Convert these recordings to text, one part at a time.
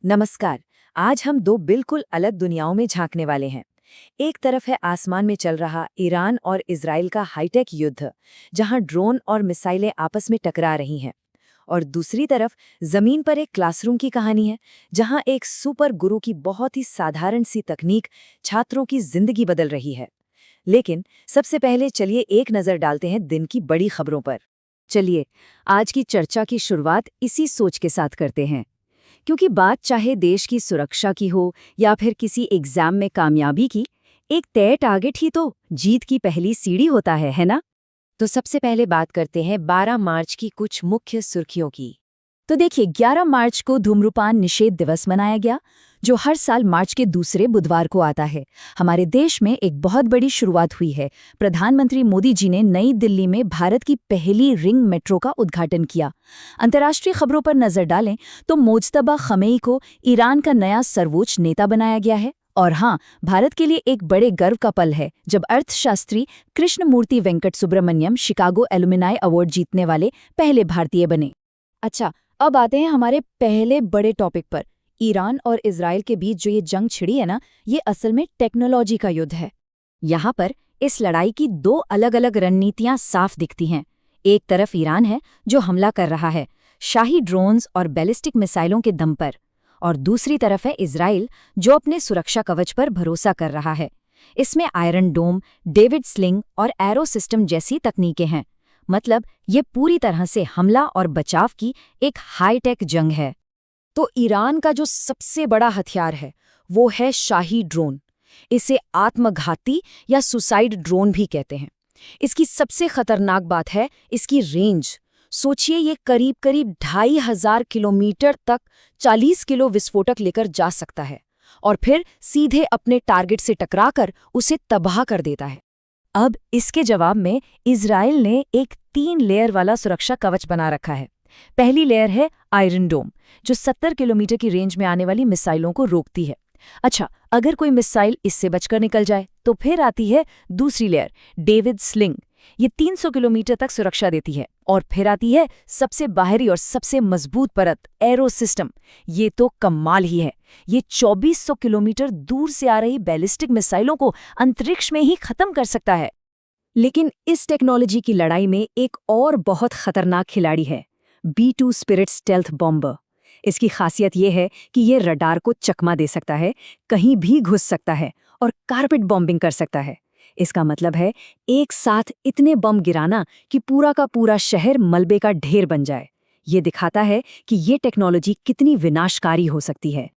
नमस्कार। आज हम दो बिल्कुल अलग दुनियाओं में झांकने वाले हैं। एक तरफ है आसमान में चल रहा ईरान और इजराइल का हाईटेक युद्ध, जहां ड्रोन और मिसाइलें आपस में टकरा रही हैं। और दूसरी तरफ जमीन पर एक क्लासरूम की कहानी है, जहां एक सुपर गुरु की बहुत ही साधारण सी तकनीक छात्रों की जिंदगी बदल रही है। लेकिन सबसे पहले चलिए एक नजर डालते हैं दिन की बड़ी खबरों पर। चलिए आज की चर्चा की शुरुआत इसी सोच के साथ करते हैं, क्योंकि बात चाहे देश की सुरक्षा की हो या फिर किसी एग्जाम में कामयाबी की, एक तय टारगेट ही तो जीत की पहली सीढ़ी होता है ना? तो सबसे पहले बात करते हैं 12 मार्च की कुछ मुख्य सुर्खियों की। तो देखिए, 11 मार्च को धूम्रपान निषेध दिवस मनाया गया, जो हर साल मार्च के दूसरे बुधवार को आता है। हमारे देश में एक बहुत बड़ी शुरुआत हुई है। प्रधानमंत्री मोदी जी ने नई दिल्ली में भारत की पहली रिंग मेट्रो का उद्घाटन किया। अंतर्राष्ट्रीय खबरों पर नजर डालें तो मोज्तबा खमेई को ईरान का नया सर्वोच्च नेता बनाया गया है। और हाँ, भारत के लिए एक बड़े गर्व का पल है जब अर्थशास्त्री Krishnamurthy Venkat Subramanian Chicago alumni award जीतने वाले पहले भारतीय बने। अच्छा, अब आते हैं हमारे पहले बड़े टॉपिक पर। ईरान और इजराइल के बीच जो ये जंग छिड़ी है ना, ये असल में टेक्नोलॉजी का युद्ध है। यहाँ पर इस लड़ाई की दो अलग-अलग रणनीतियां साफ दिखती हैं। एक तरफ ईरान है जो हमला कर रहा है, शाही ड्रोन्स और बैलिस्टिक मिसाइलों के दम पर, और दूसरी तरफ है इजराइल जो अपने सुरक्षा कवच पर भरोसा कर रहा है। इसमें आयरन डोम, डेविड स्लिंग और एरो सिस्टम जैसी तकनीकें हैं। मतलब ये पूरी तरह से हमला और बचाव की एक हाईटेक जंग है। तो ईरान का जो सबसे बड़ा हथियार है वो है शाही ड्रोन। इसे आत्मघाती या सुसाइड ड्रोन भी कहते हैं। इसकी सबसे खतरनाक बात है इसकी रेंज। सोचिए, ये करीब करीब 2500 किलोमीटर तक 40 किलो विस्फोटक लेकर जा सकता है और फिर सीधे अपने टारगेट से टकराकर उसे तबाह कर देता है। अब इसके जवाब में इजराइल ने एक 3 लेयर वाला सुरक्षा कवच बना रखा है। पहली लेयर है आयरन डोम, जो 70 किलोमीटर की रेंज में आने वाली मिसाइलों को रोकती है। अच्छा, अगर कोई मिसाइल इससे बचकर निकल जाए तो फिर आती है दूसरी लेयर, डेविड स्लिंग। ये 300 किलोमीटर तक सुरक्षा देती है। और फिर आती है सबसे बाहरी और सबसे मजबूत परत, एरो सिस्टम। ये तो कमाल ही है। ये 2400 किलोमीटर दूर से आ रही बैलिस्टिक मिसाइलों को अंतरिक्ष में ही खत्म कर सकता है। लेकिन इस टेक्नोलॉजी की लड़ाई में एक और बहुत खतरनाक खिलाड़ी है, B2 स्पिरिट स्टेल्थ बॉम्बर। इसकी खासियत ये है कि ये रडार को चकमा दे सकता है, कहीं भी घुस सकता है और कारपेट बॉम्बिंग कर सकता है। इसका मतलब है एक साथ इतने बम गिराना कि पूरा का पूरा शहर मलबे का ढेर बन जाए। ये दिखाता है कि ये टेक्नोलॉजी कितनी विनाशकारी हो सकती है।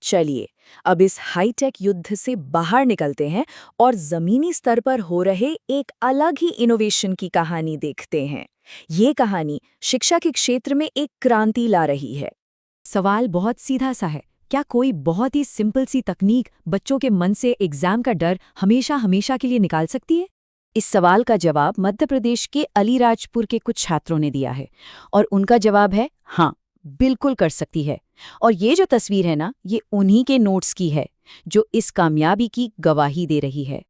चलिए, अब इस हाईटेक युद्ध से बाहर निकलते हैं और जमीनी स्तर पर हो रहे एक अलग ही इनोवेशन की कहानी देखते हैं। ये कहानी शिक्षा के क्षेत्र में एक क्रांति ला रही है। सवाल बहुत सीधा सा है, क्या कोई बहुत ही सिंपल सी तकनीक बच्चों के मन से एग्जाम का डर हमेशा हमेशा के लिए निकाल सकती है? इस सवाल का जवाब मध्य प्रदेश के अलीराजपुर के कुछ छात्रों ने दिया है, और उनका जवाब है हाँ, बिल्कुल कर सकती है। और ये जो तस्वीर है ना, ये उन्हीं के नोट्स की है जो इस कामयाबी की गवाही दे रही है।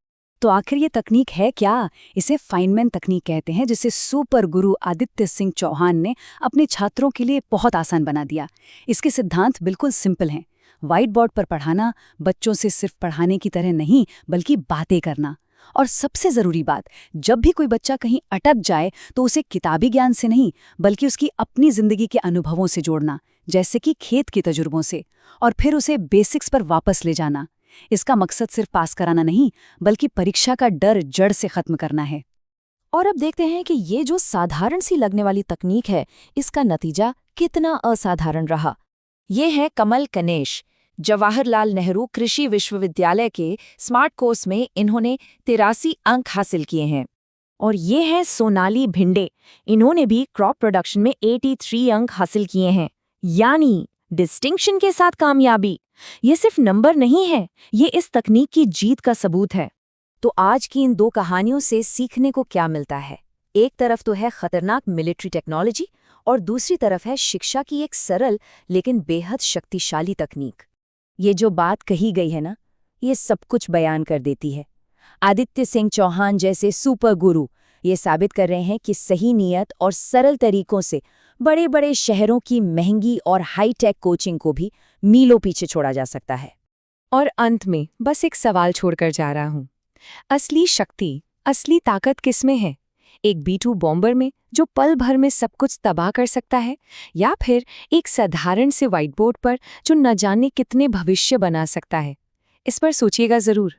तो आखिर ये तकनीक है क्या? इसे फाइनमैन तकनीक कहते हैं, जिसे सुपर गुरु आदित्य सिंह चौहान ने अपने छात्रों के लिए बहुत आसान बना दिया। इसके सिद्धांत बिल्कुल सिंपल हैं। व्हाइट बोर्ड पर पढ़ाना, बच्चों से सिर्फ पढ़ाने की तरह नहीं बल्कि बातें करना। और सबसे ज़रूरी बात, जब भी कोई बच्चा कहीं अटक जाए तो उसे किताबी ज्ञान से नहीं बल्कि उसकी अपनी ज़िंदगी के अनुभवों से जोड़ना, जैसे कि खेत के तजुर्बों से, और फिर उसे बेसिक्स पर वापस ले जाना। इसका मकसद सिर्फ पास कराना नहीं बल्कि परीक्षा का डर जड़ से खत्म करना है। और अब देखते हैं कि ये जो साधारण सी लगने वाली तकनीक है, इसका नतीजा कितना असाधारण रहा। ये है कमल कनेश। जवाहरलाल नेहरू कृषि विश्वविद्यालय के स्मार्ट कोर्स में इन्होंने 83 अंक हासिल किए हैं। और ये है सोनाली भिंडे। इन्होंने भी क्रॉप प्रोडक्शन में 83 अंक हासिल किए हैं, यानी डिस्टिंक्शन के साथ कामयाबी। ये सिर्फ नंबर नहीं है, ये इस तकनीक की जीत का सबूत है। तो आज की इन दो कहानियों से सीखने को क्या मिलता है? एक तरफ तो है खतरनाक मिलिट्री टेक्नोलॉजी और दूसरी तरफ है शिक्षा की एक सरल लेकिन बेहद शक्तिशाली तकनीक। ये जो बात कही गई है ना, ये सब कुछ बयान कर देती है। आदित्य सिंह चौहान जैसे सुपर गुरु ये साबित कर रहे हैं कि सही नीयत और सरल तरीकों से बड़े बड़े शहरों की महंगी और हाई-टेक कोचिंग को भी मीलों पीछे छोड़ा जा सकता है। और अंत में बस एक सवाल छोड़कर जा रहा हूँ। असली शक्ति, असली ताकत किसमें है? एक B2 बॉम्बर में जो पल भर में सब कुछ तबाह कर सकता है, या फिर एक साधारण से व्हाइट बोर्ड पर जो न जाने कितने भविष्य बना सकता है? इस पर सोचिएगा जरूर।